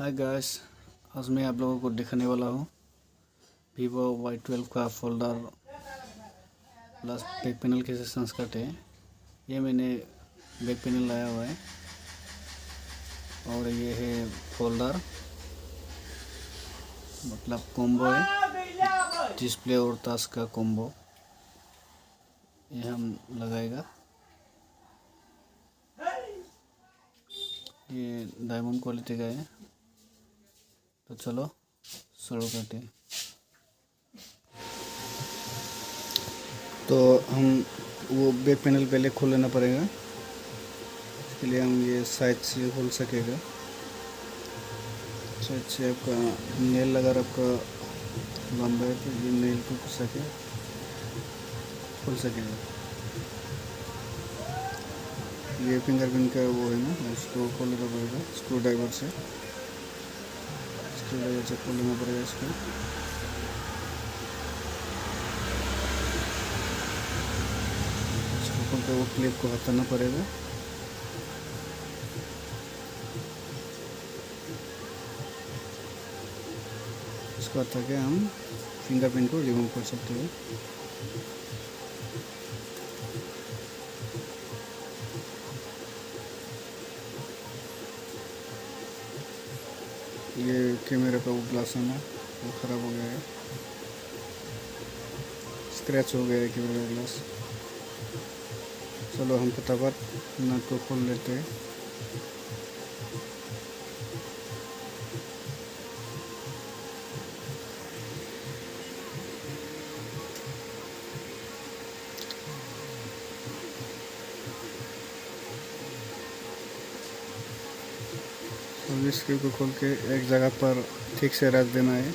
Hi guys, आज मैं आप लोगों को दिखाने वाला हूँ वीवो Y12 का फोल्डर प्लस बैक पैनल कैसे संस्करण है। ये मैंने बैक पैनल लाया हुआ है और ये है फोल्डर, मतलब कॉम्बो है, डिस्प्ले और टच का कॉम्बो। ये हम लगाएगा। ये डायमंड क्वालिटी का है। तो चलो शुरू करते हैं। तो हम वो बैक पैनल पहले खोल लेना पड़ेगा। इसके लिए हम ये साइड से खोल सकेगा। साइड से आपका नेल अगर आपका लंबा है तो ये नेल को खोल सकेगा। ये फिंगरप्रिंट का वो है ना, इसको खोलना पड़ेगा स्क्रू ड्राइवर से खोल लेना पड़ेगा इसको। खोल कर वो क्लिप को हटाना पड़ेगा। इसको हटा के हम फिंगरप्रिंट को रिमूव कर सकते हैं। ये कैमरे का वो ग्लास है ना, वो ख़राब हो गया है, स्क्रैच हो गया है कैमरे का ग्लास। चलो हम फटाफट नट को खोल लेते हैं। तो इस स्क्रू को खोल के एक जगह पर ठीक से रख देना है।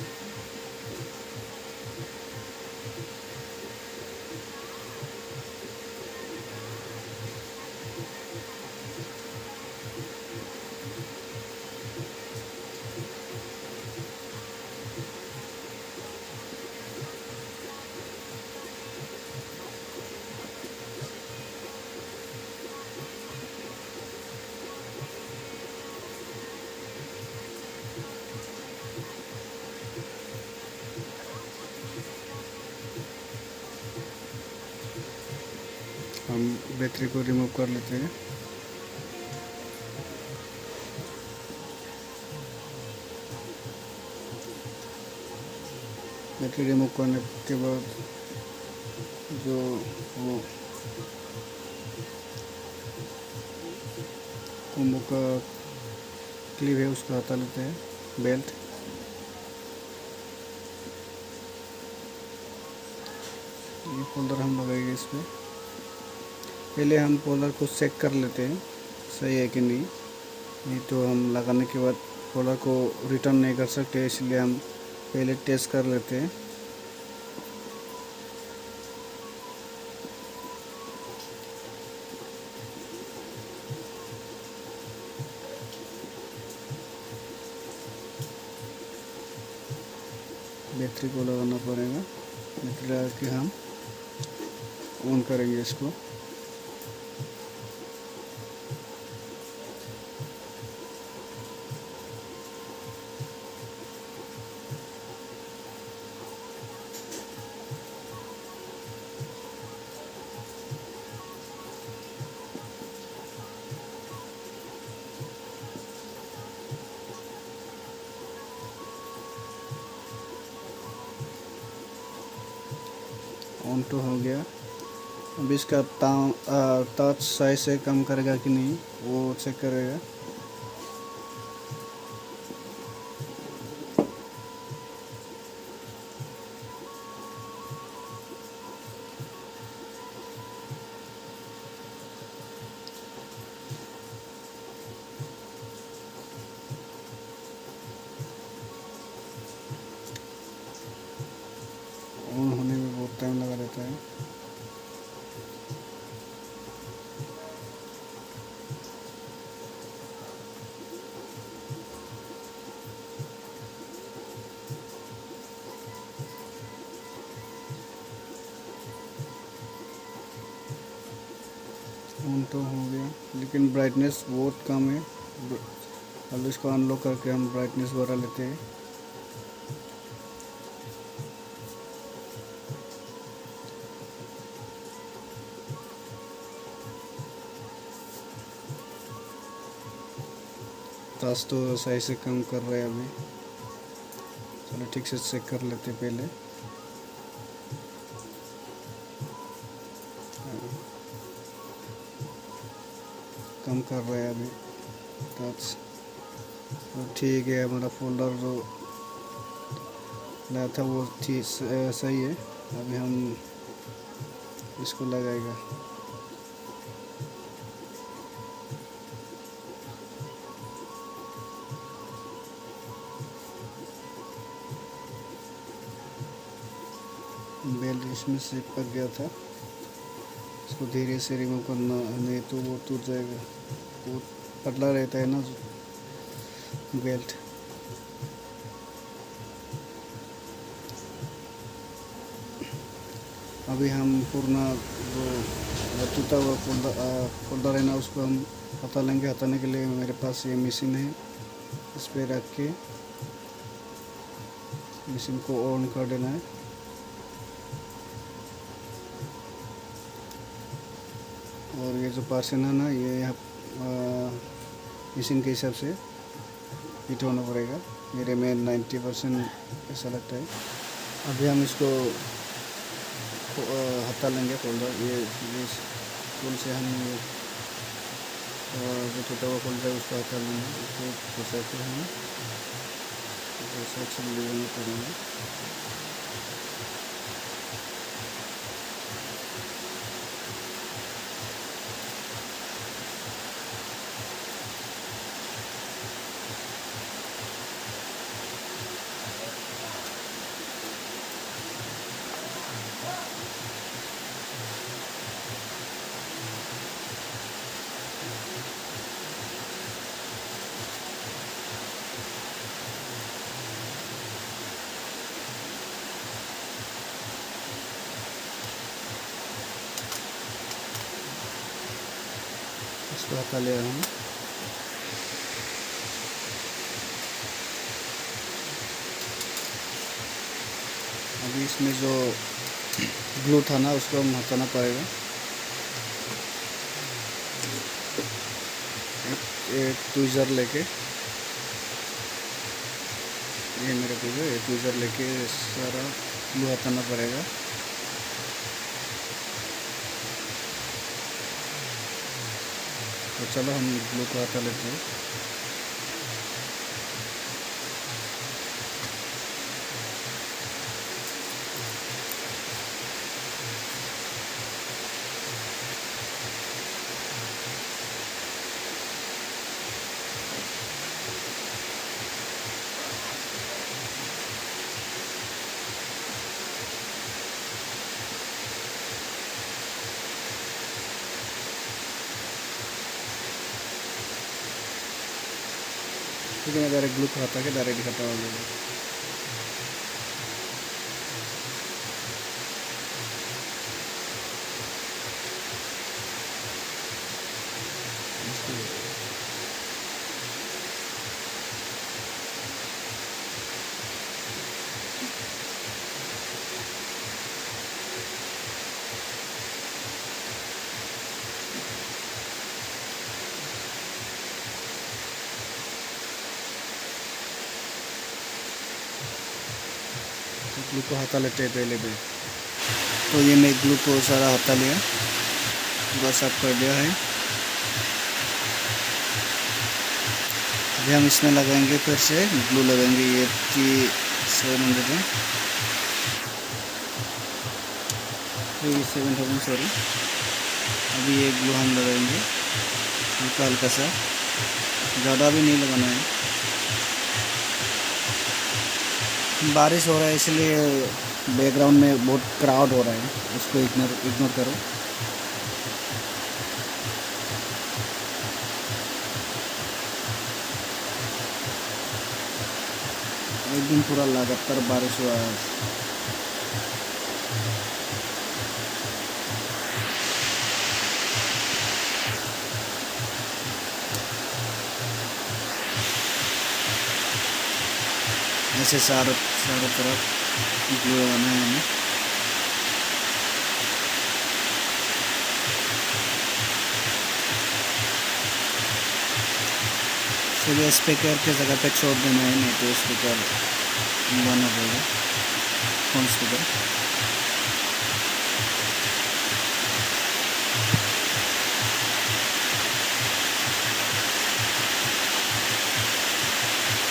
हम बैटरी को रिमूव कर लेते हैं। बैटरी रिमूव करने के बाद जो वो कॉम्बो का क्लिप है उसको हटा लेते हैं। बेल्ट ये फोल्डर हम लगाएंगे इस पर। पहले हम फोल्डर को चेक कर लेते हैं सही है कि नहीं तो हम लगाने के बाद फोल्डर को रिटर्न नहीं कर सकते, इसलिए हम पहले टेस्ट कर लेते हैं। बैटरी को लगाना पड़ेगा। बैटरी लगा के हम ऑन करेंगे इसको। ऑन तो हो गया। अब इसका टच सही से काम करेगा कि नहीं वो चेक करेगा। ऑन होने में बहुत टाइम लगा रहता है। ऑन तो हो गया लेकिन ब्राइटनेस बहुत कम है। अब इसको अनलॉक करके हम ब्राइटनेस बढ़ा लेते हैं। ताश तो सही से काम कर रहा है अभी। चलो ठीक से चेक कर लेते पहले। कम कर रहा है अभी टच। तो ठीक है, हमारा फोल्डर जो लाया था वो सही है। अभी हम इसको लगाएगा। बेल्ट इसमें से पक गया था, इसको धीरे से रिमूव करना, नहीं तो वो टूट जाएगा। वो पतला रहता है ना बेल्ट। अभी हम पूर्ण जो टूटा हुआ फोल्डर है ना, उसको हम हटा लेंगे। हटाने के लिए मेरे पास ये मशीन है, इस पर रख के मशीन को ऑन कर देना है। और ये जो पर्सन है ना, ये मशीन के हिसाब से हीट होना पड़ेगा। मेरे में 90% ऐसा लगता है। अभी हम इसको हटा लेंगे फोल्डर। ये टूल से हम जो टूटा हुआ फोल्डर है उसको हटा लेंगे। उसको घुसा के हम साइड से लेना करेंगे। इसको हटा लिया हम। अभी इसमें जो ग्लू था ना, उसको हम हटाना पड़ेगा। एक ट्वीज़र लेके, ये मेरे ट्वीज़र, ये ट्वीज़र लेके सारा ग्लू हटाना पड़ेगा। तो चलो हम ग्लू को हटा लेते हैं। ठीक है, मैं डायरेक्ट ग्लू को हटा के डायरेक्ट हटा लूँगा। ग्लू को हटा लेते हैं पहले भी। तो ये मैं ग्लू को सारा हटा लिया, पूरा साफ कर दिया है। अभी हम इसमें लगाएंगे, फिर से ग्लू लगाएंगे। ये 700 है, 3700 सॉरी। अभी ये ग्लू हम लगाएंगे हल्का हल्का सा, ज़्यादा भी नहीं लगाना है। बारिश हो रहा है इसलिए बैकग्राउंड में बहुत क्राउड हो रहा है, उसको इग्नोर करो। एक दिन पूरा लगातार बारिश हुआ है। ऐसे चारों तरफ ग्लू लगाना है हमें। फिर ये स्पीकर के जगह पे छोड़ देना है, नहीं तो स्पीकर बंद हो जाएगा, फोन स्पीकर।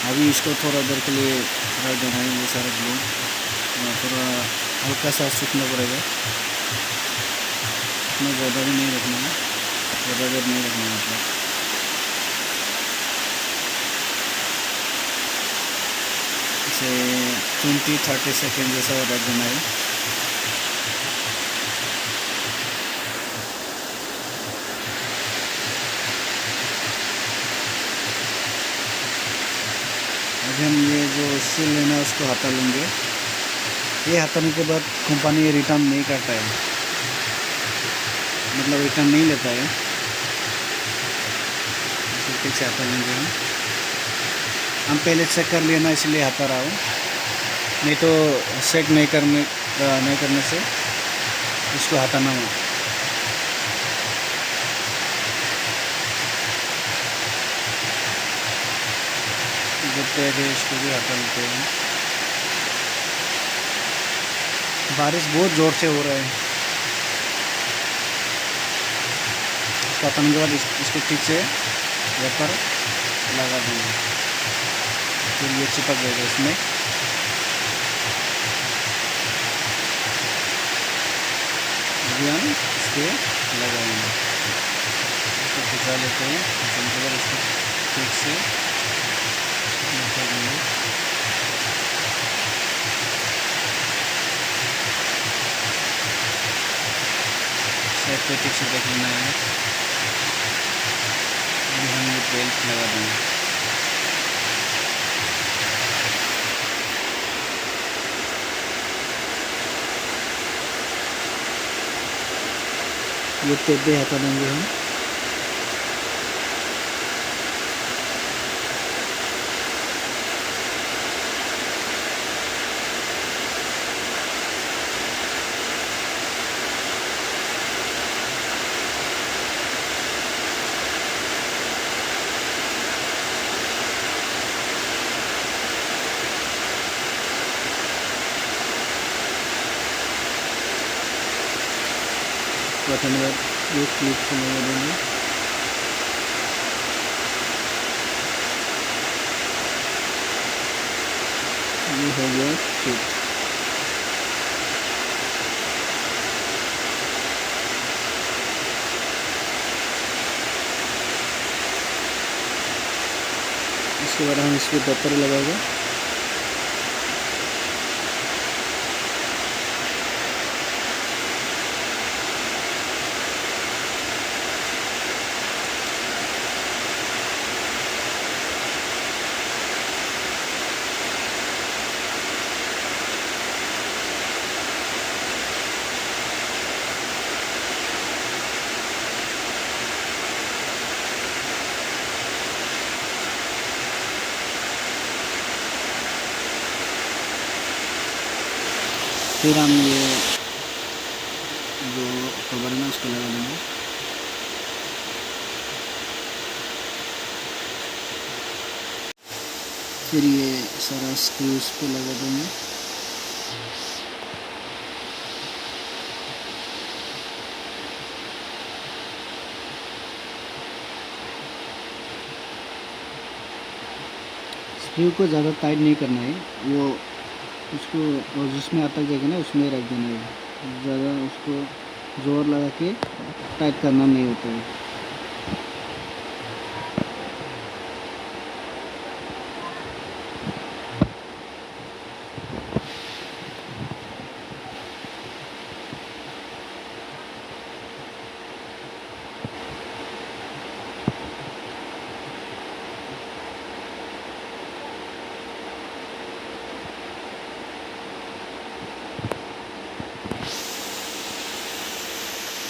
अभी इसको थोड़ा देर के लिए रख देना है, ये सारा ग्लू थोड़ा हल्का सा सूखना पड़ेगा, इतना ज़्यादा भी नहीं रखना है, ज़्यादा देर नहीं रखना है मतलब। इसे 20-30 सेकेंड जैसा रख देना है। अभी हम ये जो सील लेना है उसको हटा लेंगे। ये हटाने के बाद कंपनी रिटर्न नहीं करता है, मतलब रिटर्न नहीं लेता है। इसे पीछे हटा लेंगे हम पहले चेक कर लेना, इसलिए हटा रहा हूँ, नहीं तो चेक नहीं करने से इसको हटाना हो। जब तक इसको भी हटा लेते हैं। बारिश बहुत ज़ोर से हो रहा है, इसको हटाने के बाद इसको ठीक से रबर लगा देंगे, फिर ये चिपक जाएगा इसमें। अभी हम इसके लगाएंगे, इसको खिंचा लेते हैं, खिंचाने के बाद इसको ठीक से लगा देंगे। साइड पे ठीक से देख लेना है। अभी हम ये बेल्ट लगा देंगे। ये टेप भी हटा देंगे हम। हटाने के बाद ये क्लिप को लगा देंगे। ये हो गया फिट। इसके बाद हम इसके पेपर लगाएंगे। फिर हम ये जो कवर है ना उसको लगा देंगे। फिर ये सारा स्क्रूज पे लगा देंगे। स्क्रू को ज़्यादा टाइट नहीं करना है, वो उसको और जिसमें अटक जाएगा ना उसमें रख देना है। ज़्यादा उसको ज़ोर लगा के टाइट करना नहीं होता है।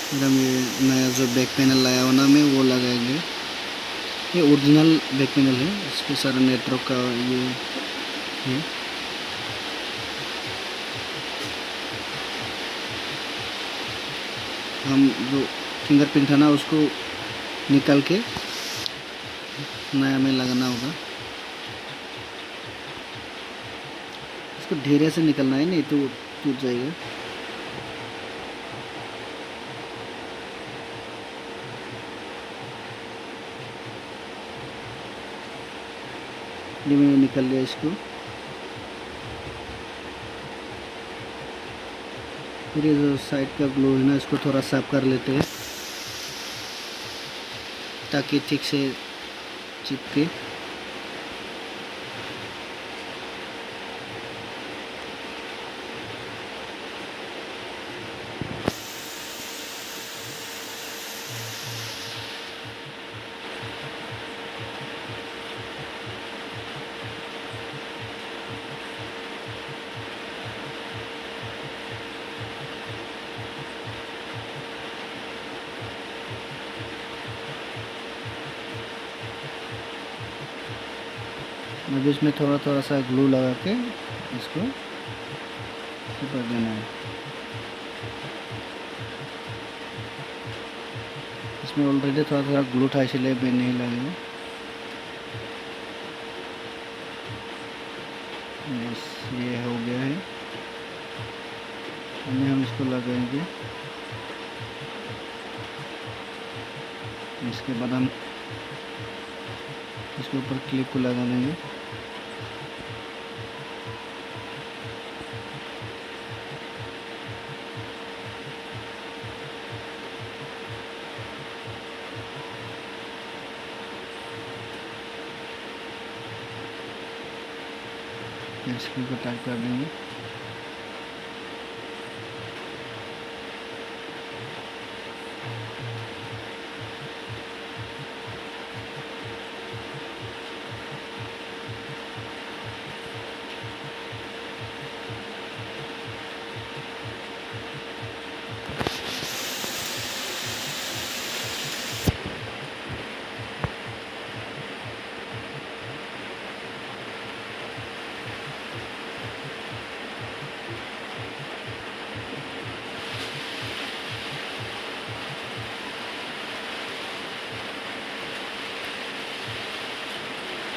फिर हम ये नया जो बैक पैनल लाया हो ना मैं वो लगाएंगे। ये ओरिजिनल बैक पैनल है, इस पर सारा नेटवर्क का ये है। हम जो फिंगरप्रिंट है ना उसको निकाल के नया में लगाना होगा। इसको धीरे से निकलना है, नहीं तो टूट जाएगा। ये मैंने निकल लिया इसको। फिर ये जो साइड का ग्लू है ना इसको थोड़ा साफ कर लेते हैं ताकि ठीक से चिपके। अब इसमें थोड़ा थोड़ा सा ग्लू लगा के इसको चिपक देना है। इसमें ऑलरेडी थोड़ा थोड़ा ग्लू था इसलिए भी नहीं लगेगा। बस ये हो गया है। हम इसको लगाएंगे। इसके बाद हम इसके ऊपर क्लिप को लगा देंगे। इसको टाइट कर देंगे।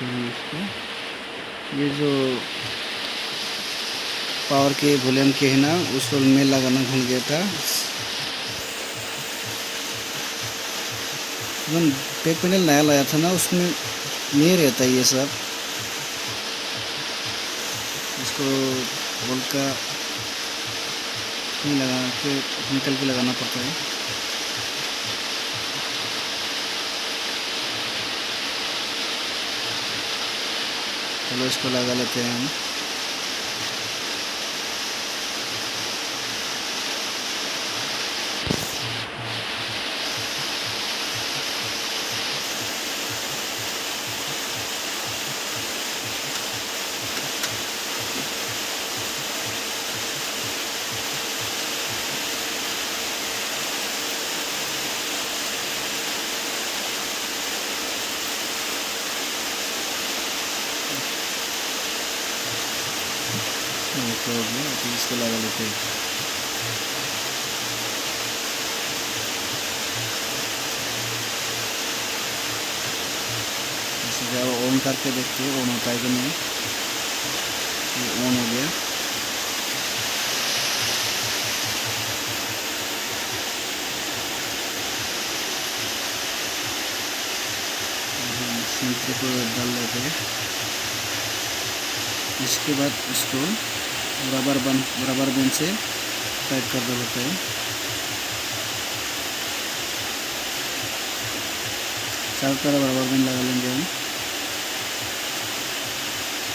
इसको ये जो पावर के वॉल्यूम के है ना उसको मैं लगाना भूल गया था। जब बैक पैनल नया लाया था ना उसमें नहीं रहता ये सब। इसको बोल का नहीं लगा के निकल के लगाना पड़ता है। चलो इसको लगा लेते हैं हम। तो हो गया, तो इसको लगा लेते हैं। जब ऑन करके देखते हैं ऑन होता है कि नहीं। ये ऑन हो गया। सेंटर को डाल लेते हैं। इसके बाद इसको रबर बैंड से टाइट कर देते हैं। चारों तरफ रबर बैंड लगा लेंगे हम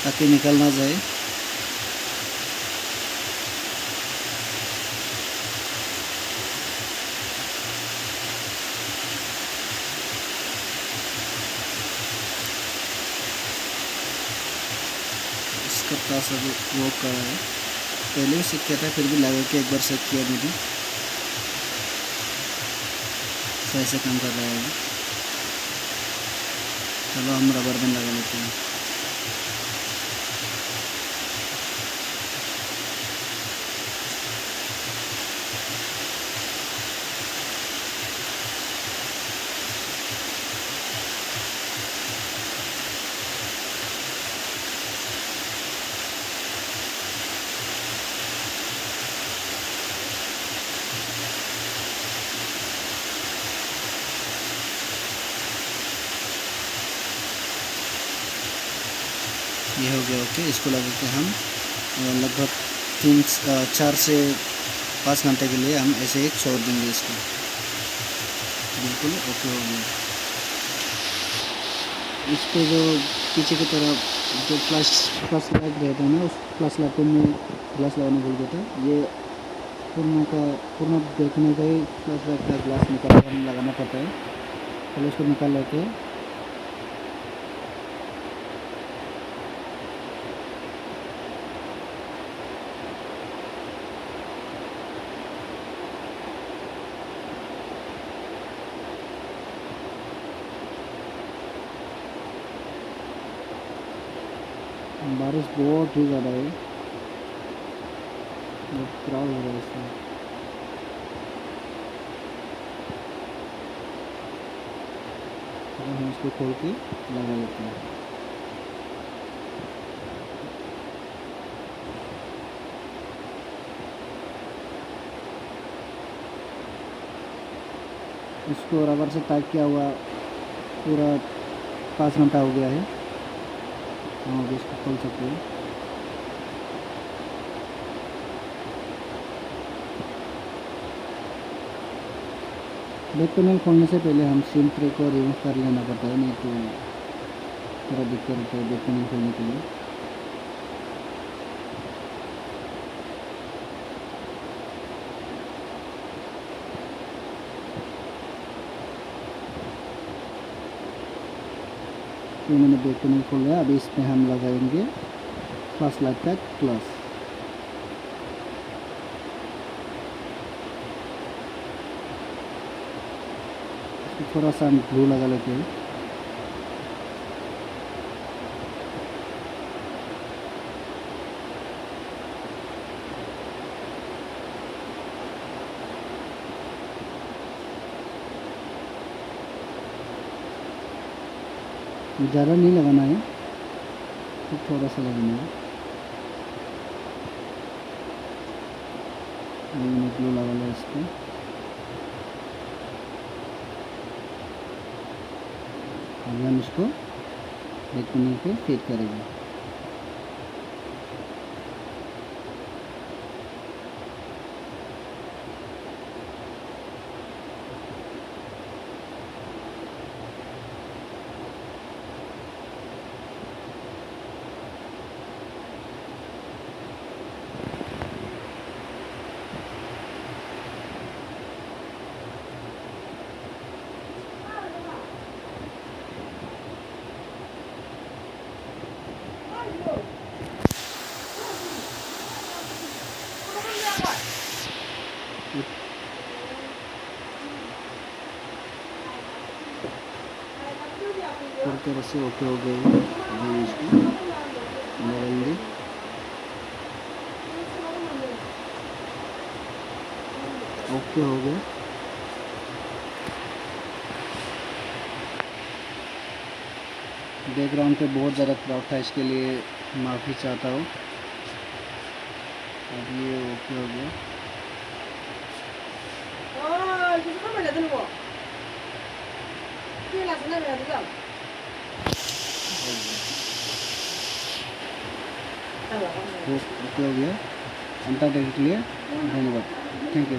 ताकि निकल ना जाए। इसका पास अभी वर्क कर रहा है। पहले भी सीख किया था फिर भी लगा के एक बार चेक किया मैंने। सही से काम कर रहा है। चलो हम रबर बैंड लगा लेते हैं। ये हो गया ओके। इसको लगा के हम लगभग 4 से 5 घंटे के लिए हम ऐसे ही छोड़ देंगे इसको। बिल्कुल ओके हो गया। इस पर जो पीछे की तरफ जो फ्लैश लाइट रहता है ना, उस फ्लैश लाइट में ग्लास लगाने भूल गया था। ये पूर्ण देखने का ही फ्लैश लाइट का ग्लास निकाल कर लगाना पड़ता है। पहले इसको निकाल लेते हैं। बारिश बहुत ही ज़्यादा है, बहुत खराब हो रहा है इसमें। हम इसको खोल के लगा लेते हैं। इसको रबर से टाइट किया हुआ पूरा 5 घंटा हो गया है। हम अभी इसको खोल सकते हैं। बैक पैनल खोलने से पहले हम सिम ट्रे को रिमूव कर लेना पड़ता है, नहीं तो थोड़ा दिक्कत होता है बैक पैनल खोलने के लिए। तो मैंने बैक पैनल खोल लिया। अभी इसमें हम लगाएंगे फ्लैश लाइट का ग्लास। थोड़ा सा हम ग्लू लगा लेते हैं। ज़्यादा नहीं लगाना है, तो थोड़ा सा लगाना है। मैंने ग्लू लगा लिया इसको। अभी हम इसको बैक पैनल पे फिट करेंगे। पूरी तरह से ओके हो गए। अभी इसको लगाएंगे। ओके हो गया। बैकग्राउंड पे बहुत ज़्यादा क्राउड था, इसके लिए माफ़ी चाहता हूँ। अब ये ओके हो गया। ओके हो गया। अंतर देखने के लिए धन्यवाद। Thank you.